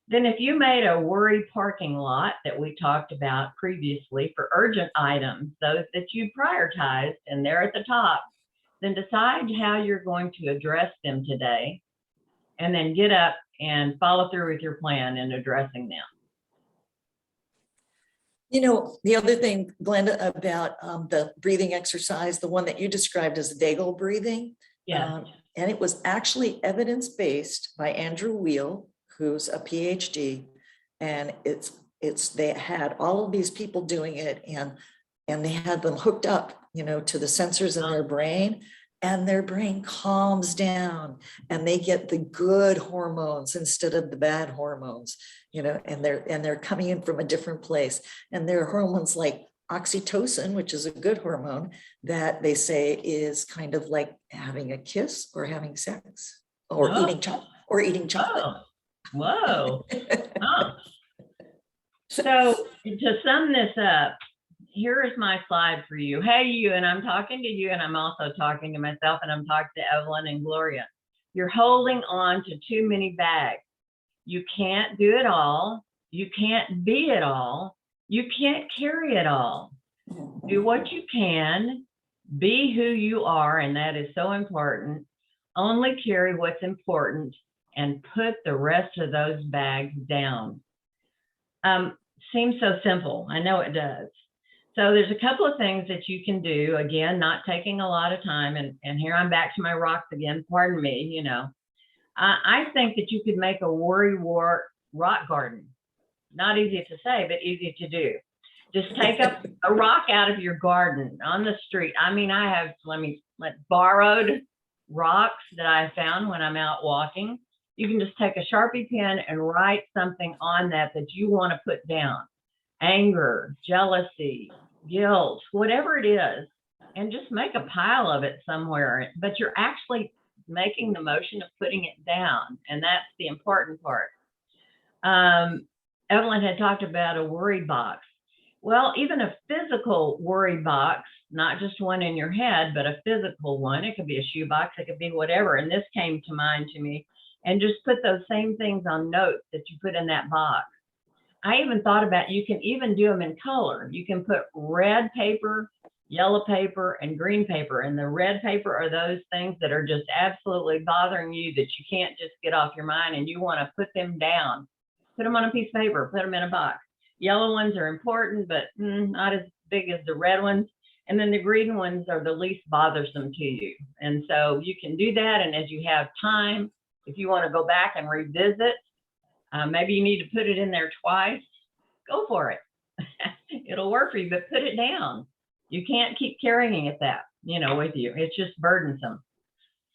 Then if you made a worry parking lot that we talked about previously for urgent items, those that you prioritized and they're at the top, then decide how you're going to address them today, and then get up and follow through with your plan in addressing them. The other thing, Glenda, about the breathing exercise, the one that you described as Daigle breathing. Yeah. And it was actually evidence-based by Andrew Weil, who's a PhD. And they had all of these people doing it, and they had them hooked up, to the sensors in their brain, and their brain calms down and they get the good hormones instead of the bad hormones, and they're coming in from a different place. And there are hormones like oxytocin, which is a good hormone, that they say is kind of like having a kiss or having sex or eating chocolate. Oh. Whoa. Oh. So to sum this up, here is my slide for you. Hey, you, and I'm talking to you, and I'm also talking to myself, and I'm talking to Evalyn and Gloria. You're holding on to too many bags. You can't do it all. You can't be it all. You can't carry it all. Do what you can, be who you are, and that is so important. Only carry what's important and put the rest of those bags down. Seems so simple. I know it does. So there's a couple of things that you can do, again, not taking a lot of time. And here I'm back to my rocks again, pardon me, I think that you could make a worrywart rock garden. Not easy to say, but easy to do. Just take up a rock out of your garden on the street. I mean, I have borrowed rocks that I found when I'm out walking. You can just take a Sharpie pen and write something on that you want to put down. Anger, jealousy, guilt, whatever it is, and just make a pile of it somewhere. But you're actually making the motion of putting it down, and that's the important part. Evalyn had talked about a worry box. Well, even a physical worry box, not just one in your head, but a physical one. It could be a shoe box, it could be whatever. And this came to mind to me. And just put those same things on notes that you put in that box. I even thought about, you can even do them in color. You can put red paper, yellow paper, and green paper. And the red paper are those things that are just absolutely bothering you that you can't just get off your mind, and you want to put them down. Put them on a piece of paper, put them in a box. Yellow ones are important, but not as big as the red ones. And then the green ones are the least bothersome to you. And so you can do that. And as you have time, if you want to go back and revisit, maybe you need to put it in there twice, go for it. It'll work for you, but put it down. You can't keep carrying it with you. It's just burdensome.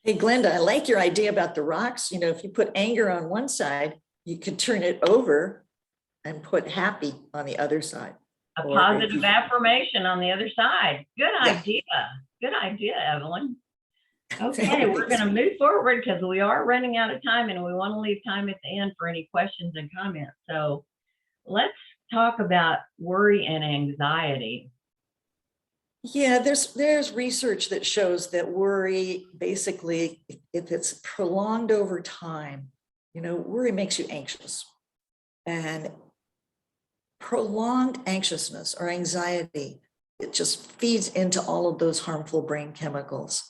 Hey, Glenda, I like your idea about the rocks. If you put anger on one side, you could turn it over and put happy on the other side. A Or if positive you- affirmation on the other side. Good Yeah. idea. Good idea, Evalyn. That Okay, would we're be- going to move forward because we are running out of time and we want to leave time at the end for any questions and comments. So let's talk about worry and anxiety. Yeah, there's research that shows that worry, basically, if it's prolonged over time, worry makes you anxious. And prolonged anxiousness or anxiety, it just feeds into all of those harmful brain chemicals,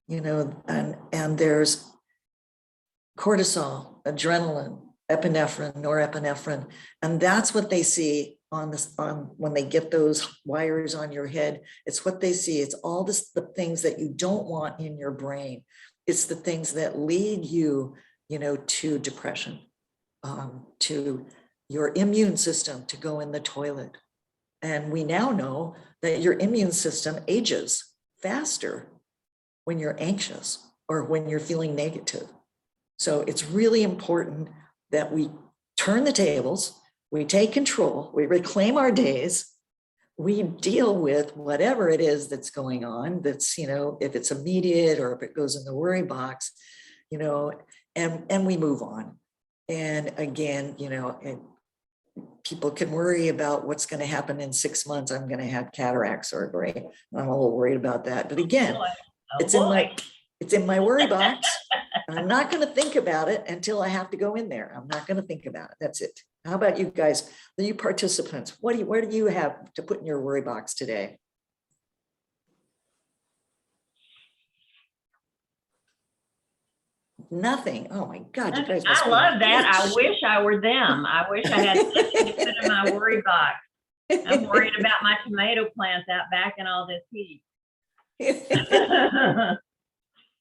and there's cortisol, adrenaline, epinephrine, norepinephrine, and that's what they see on when they get those wires on your head. It's what they see. It's all the things that you don't want in your brain. It's the things that lead you, to depression, to your immune system to go in the toilet. And we now know that your immune system ages faster when you're anxious or when you're feeling negative. So it's really important that we turn the tables, we take control, we reclaim our days, we deal with whatever it is that's going on, that's, if it's immediate or if it goes in the worry box, and we move on. And again, people can worry about what's going to happen in 6 months. I'm going to have cataract surgery. I'm a little worried about that. But again, it's in my worry box. And I'm not going to think about it until I have to go in there. I'm not going to think about it. That's it. How about you guys, you participants? Where do you have to put in your worry box today? Nothing. Oh my God, you guys must I be love that. I rich. wish I were them. I wish I had something to put in my worry box. I'm worried about my tomato plants out back in all this heat.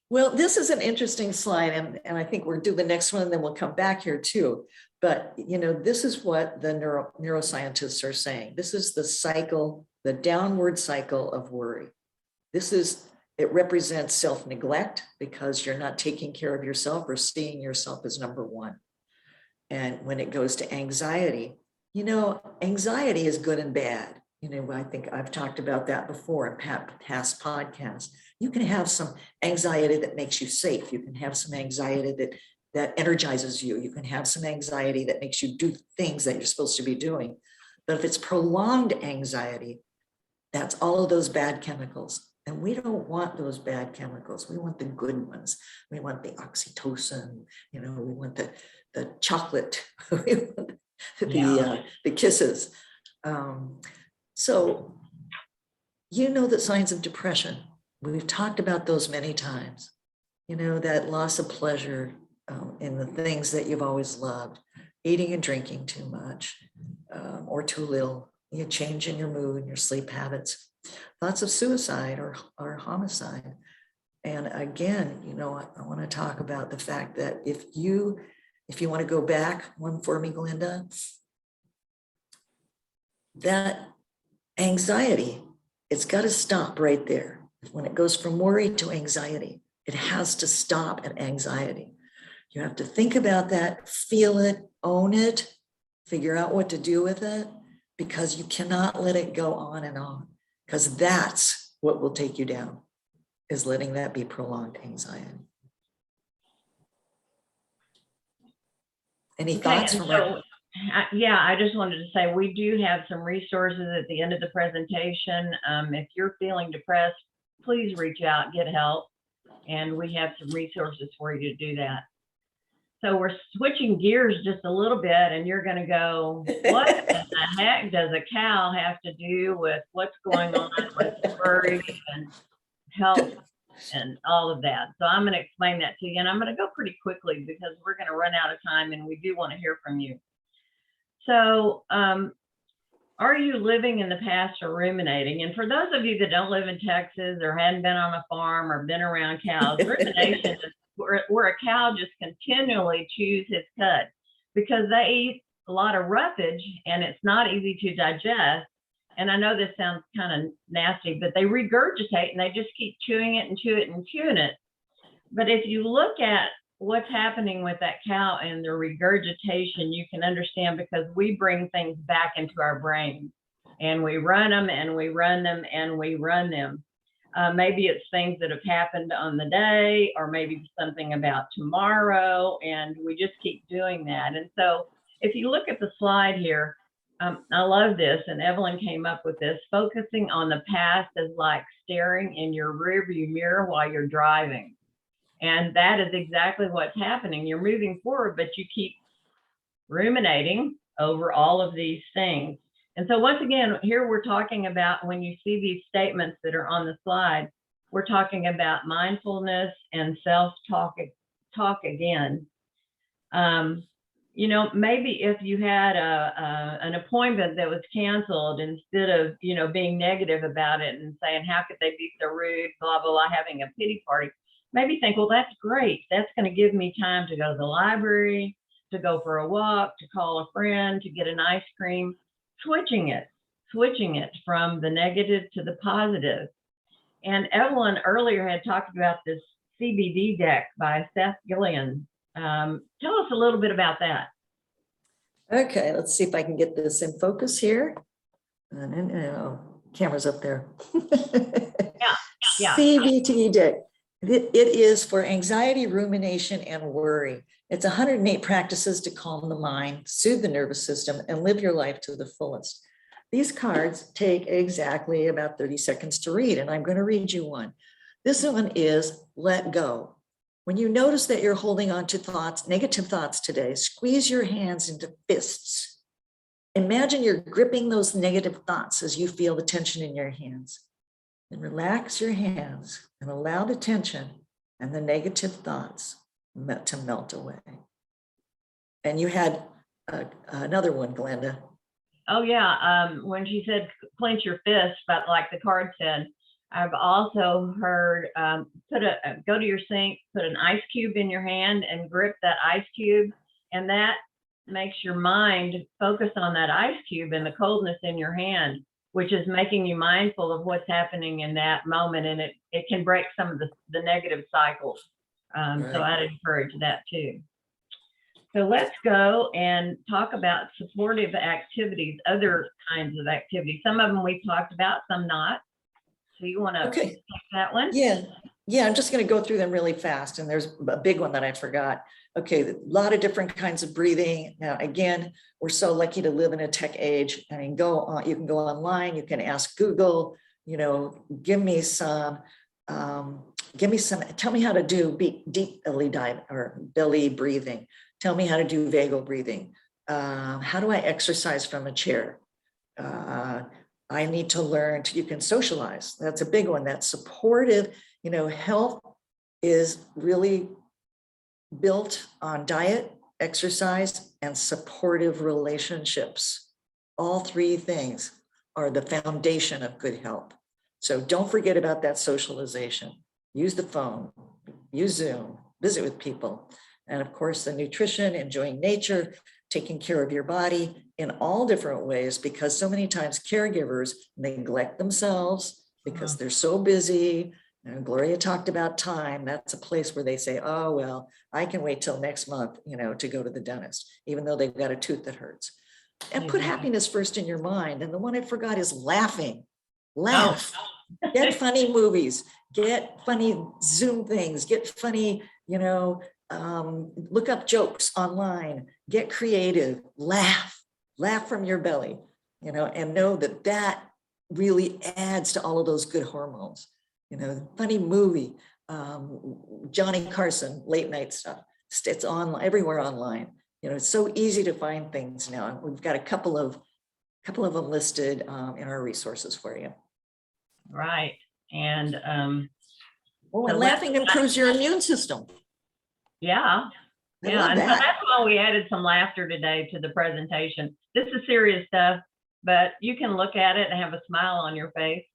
Well, this is an interesting slide, and I think we'll do the next one, and then we'll come back here too. But this is what the neuroscientists are saying. This is the cycle, the downward cycle of worry. It represents self-neglect because you're not taking care of yourself or seeing yourself as number one. And when it goes to anxiety, anxiety is good and bad. I think I've talked about that before in past podcasts. You can have some anxiety that makes you safe. You can have some anxiety that energizes you. You can have some anxiety that makes you do things that you're supposed to be doing. But if it's prolonged anxiety, that's all of those bad chemicals. And we don't want those bad chemicals. We want the good ones. We want the oxytocin, we want the chocolate, we want the kisses. So, the signs of depression. We've talked about those many times. That loss of pleasure in the things that you've always loved, eating and drinking too much or too little, change in your mood, your sleep habits, thoughts of suicide or homicide. And again, I want to talk about the fact that if you want to go back one for me, Glenda, that anxiety, it's got to stop right there. When it goes from worry to anxiety, it has to stop at anxiety. You have to think about that, feel it, own it, figure out what to do with it, because you cannot let it go on and on, because that's what will take you down, is letting that be prolonged anxiety. Any thoughts? I just wanted to say we do have some resources at the end of the presentation. If you're feeling depressed, please reach out, get help, and we have some resources for you to do that. So we're switching gears just a little bit, and you're going to go, what in the heck does a cow have to do with what's going on with worry and health and all of that? So I'm going to explain that to you, and I'm going to go pretty quickly because we're going to run out of time, and we do want to hear from you. So are you living in the past or ruminating? And for those of you that don't live in Texas or hadn't been on a farm or been around cows, rumination is where a cow just continually chews his cud because they eat a lot of roughage and it's not easy to digest. And I know this sounds kind of nasty, but they regurgitate and they just keep chewing it and chew it and chewing it. But if you look at what's happening with that cow and the regurgitation, you can understand, because we bring things back into our brain and we run them and we run them and we run them. Maybe it's things that have happened on the day, or maybe something about tomorrow, and we just keep doing that. And so if you look at the slide here, I love this, and Evalyn came up with this: focusing on the past is like staring in your rearview mirror while you're driving. And that is exactly what's happening. You're moving forward, but you keep ruminating over all of these things. And so once again, here we're talking about, when you see these statements that are on the slide, we're talking about mindfulness and self-talk again. You know, maybe if you had an appointment that was canceled, instead of, you know, being negative about it and saying, how could they be so rude, blah, blah, blah, having a pity party, maybe think, well, that's great. That's going to give me time to go to the library, to go for a walk, to call a friend, to get an ice cream, switching it from the negative to the positive. And Evalyn earlier had talked about this CBD deck by Seth Gillian. Tell us a little bit about that. Okay, let's see if I can get this in focus here. And then, camera's up there. Yeah. CBT deck. It is for anxiety, rumination, and worry. It's 108 practices to calm the mind, soothe the nervous system, and live your life to the fullest. These cards take exactly about 30 seconds to read, and I'm going to read you one. This one is let go. When you notice that you're holding on to thoughts, negative thoughts today, squeeze your hands into fists. Imagine you're gripping those negative thoughts as you feel the tension in your hands. And relax your hands and allow the tension and the negative thoughts to melt away. And you had another one, Glenda. Oh yeah, when she said clench your fist, but like the card said, I've also heard go to your sink, put an ice cube in your hand and grip that ice cube, and that makes your mind focus on that ice cube and the coldness in your hand, which is making you mindful of what's happening in that moment, and it can break some of the negative cycles. So I'd encourage that too. So let's go and talk about supportive activities, other kinds of activities. Some of them we've talked about, some not. So you want to take that one? Yeah, I'm just going to go through them really fast. And there's a big one that I forgot. Okay, a lot of different kinds of breathing. Now, again, we're so lucky to live in a tech age. I mean, you can go online, you can ask Google, you know, tell me how to do deep belly dive or belly breathing. Tell me how to do vagal breathing. How do I exercise from a chair? I need to learn you can socialize. That's a big one. That's supportive. You know, health is really built on diet, exercise, and supportive relationships. All three things are the foundation of good health. So don't forget about that socialization. Use the phone, use Zoom, visit with people. And of course, the nutrition, enjoying nature, taking care of your body in all different ways, because so many times caregivers neglect themselves because they're so busy. And Gloria talked about time. That's a place where they say, oh, well, I can wait till next month, you know, to go to the dentist, even though they've got a tooth that hurts. And put happiness first in your mind. And the one I forgot is laughing. Laugh. Get funny movies, get funny Zoom things, get funny, you know, look up jokes online, get creative, laugh from your belly, you know, and know that that really adds to all of those good hormones. You know, funny movie, Johnny Carson, late night stuff. It's on everywhere online. You know, it's so easy to find things now. And we've got a couple of them listed in our resources for you. Right. And and laughing improves your immune system. Yeah. Yeah. And so that's why we added some laughter today to the presentation. This is serious stuff, but you can look at it and have a smile on your face.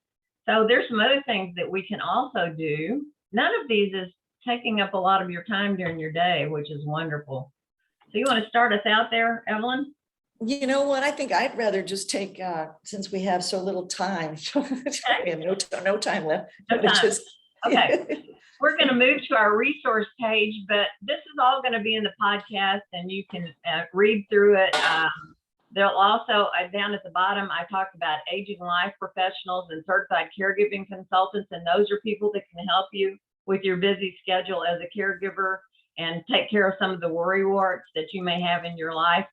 So there's some other things that we can also do. None of these is taking up a lot of your time during your day, which is wonderful. So you want to start us out there, Evalyn? You know what? I think I'd rather just take, since we have so little time, we have no time left. No but it time. just- Okay. We're going to move to our resource page, but this is all going to be in the podcast and you can read through it. There'll also, down at the bottom, I talked about aging life professionals and certified caregiving consultants, and those are people that can help you with your busy schedule as a caregiver and take care of some of the worry warts that you may have in your life.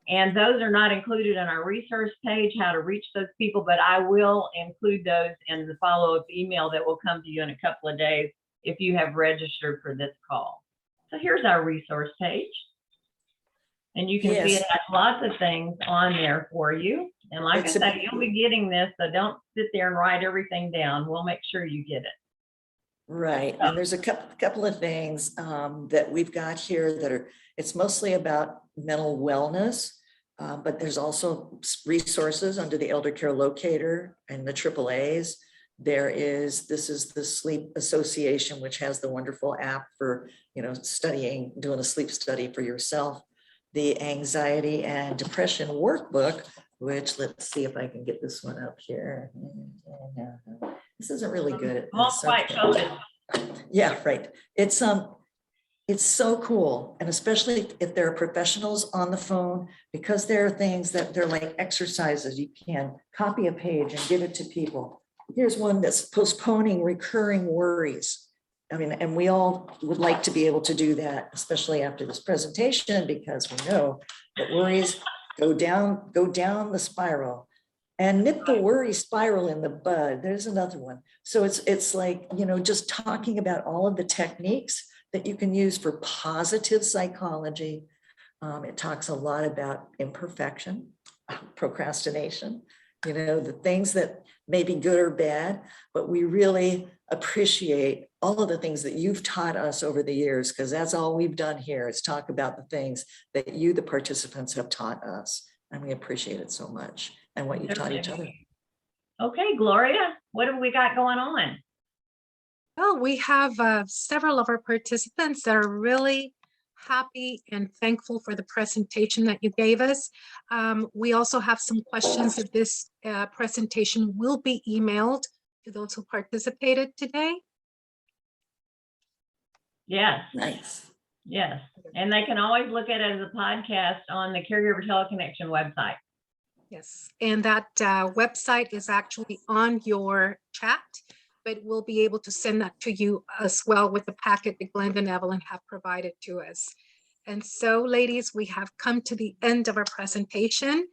And those are not included in our resource page, how to reach those people, but I will include those in the follow-up email that will come to you in a couple of days if you have registered for this call. So here's our resource page. And you can see Yes. it has lots of things on there for you. And like I said, you'll be getting this, so don't sit there and write everything down. We'll make sure you get it. Right, and there's a couple of things that we've got here that are, it's mostly about mental wellness, but there's also resources under the Elder Care Locator and the AAAs. This is the Sleep Association, which has the wonderful app for, studying, doing a sleep study for yourself. The Anxiety and Depression Workbook, which, let's see if I can get this one up here. This isn't really good at Won't this. quite show it. Yeah, right. It's so cool. And especially if there are professionals on the phone, because there are things that they're like exercises. You can copy a page and give it to people. Here's one that's postponing recurring worries. I mean, and we all would like to be able to do that, especially after this presentation, because we know that worries go down the spiral. And nip the worry spiral in the bud. There's another one. So it's like, just talking about all of the techniques that you can use for positive psychology. It talks a lot about imperfection, procrastination, the things that may be good or bad, but we really appreciate all of the things that you've taught us over the years, because that's all we've done here is talk about the things that you, the participants, have taught us. And we appreciate it so much, and what you've taught each other. Okay, Gloria, what have we got going on? Well, we have several of our participants that are really happy and thankful for the presentation that you gave us. We also have some questions that this presentation will be emailed to those who participated today. Yes. Nice. Yes. And they can always look at it as a podcast on the Caregiver Teleconnection website. Yes, and that website is actually on your chat, but we'll be able to send that to you as well with the packet that Glenda and Evalyn have provided to us. And so, ladies, we have come to the end of our presentation.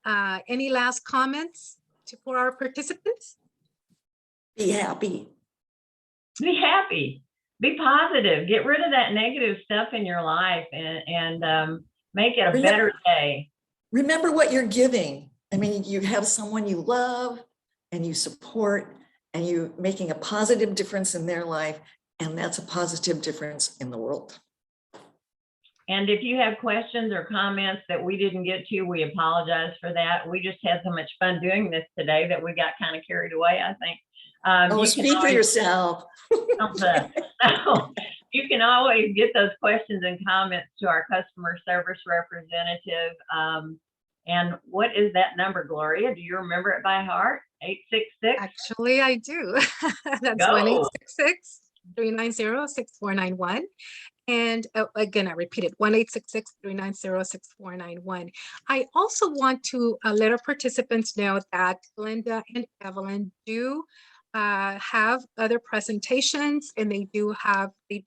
Any last comments for our participants? Be happy. Be happy. Be positive. Get rid of that negative stuff in your life and make it a better day. Remember what you're giving. I mean, you have someone you love and you support, and you're making a positive difference in their life, and that's a positive difference in the world. And if you have questions or comments that we didn't get to, we apologize for that. We just had so much fun doing this today that we got kind of carried away, I think. Speak for yourself. You can always get those questions and comments to our customer service representative. And what is that number, Gloria? Do you remember it by heart? 866? Actually, I do. That's 1-866-390-6491. And again, I repeat it, 1-866-390-6491. I also want to let our participants know that Glenda and Evalyn do have other presentations, and they do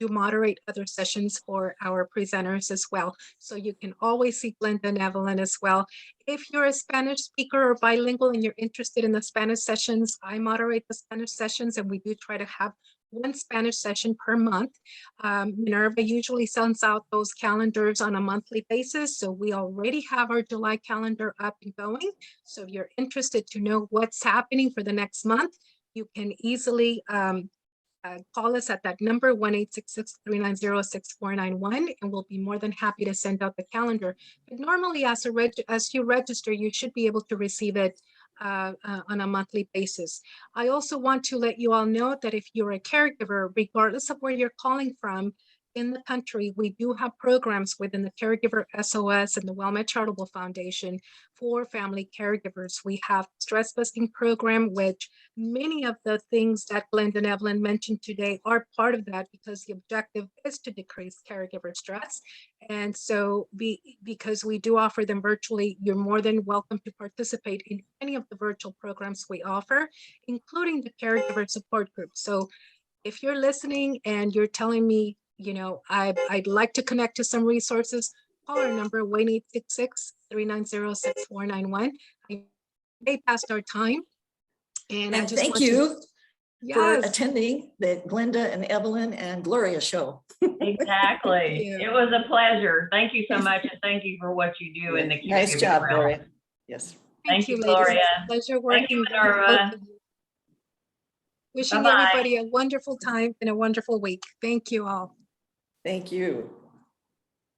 moderate other sessions for our presenters as well. So you can always see Glenda and Evalyn as well. If you're a Spanish speaker or bilingual and you're interested in the Spanish sessions, I moderate the Spanish sessions, and we do try to have one Spanish session per month. Minerva usually sends out those calendars on a monthly basis. So we already have our July calendar up and going. So if you're interested to know what's happening for the next month, you can easily call us at that number, 1-866-390-6491, and we'll be more than happy to send out the calendar. But normally, as you register, you should be able to receive it on a monthly basis. I also want to let you all know that if you're a caregiver, regardless of where you're calling from, in the country, we do have programs within the Caregiver SOS and the WellMed Charitable Foundation for family caregivers. We have stress busting program, which many of the things that Glenda and Evalyn mentioned today are part of that, because the objective is to decrease caregiver stress. And so because we do offer them virtually, you're more than welcome to participate in any of the virtual programs we offer, including the caregiver support group. So if you're listening and you're telling me, I'd like to connect to some resources, call our number 1-866-390-6491. I way past our time. And I And just thank want to- you for Yes. attending the Glenda and Evalyn and Gloria show. Exactly. you. It was a pleasure. Thank you so much. And thank you for what you do in the caregiving Nice job, realm. Gloria. Yes. Thank you, ladies. Gloria. It's a pleasure Thank you, working with Minerva. both of you. Wishing Bye-bye. everybody a wonderful time and a wonderful week. Thank you all. Thank you.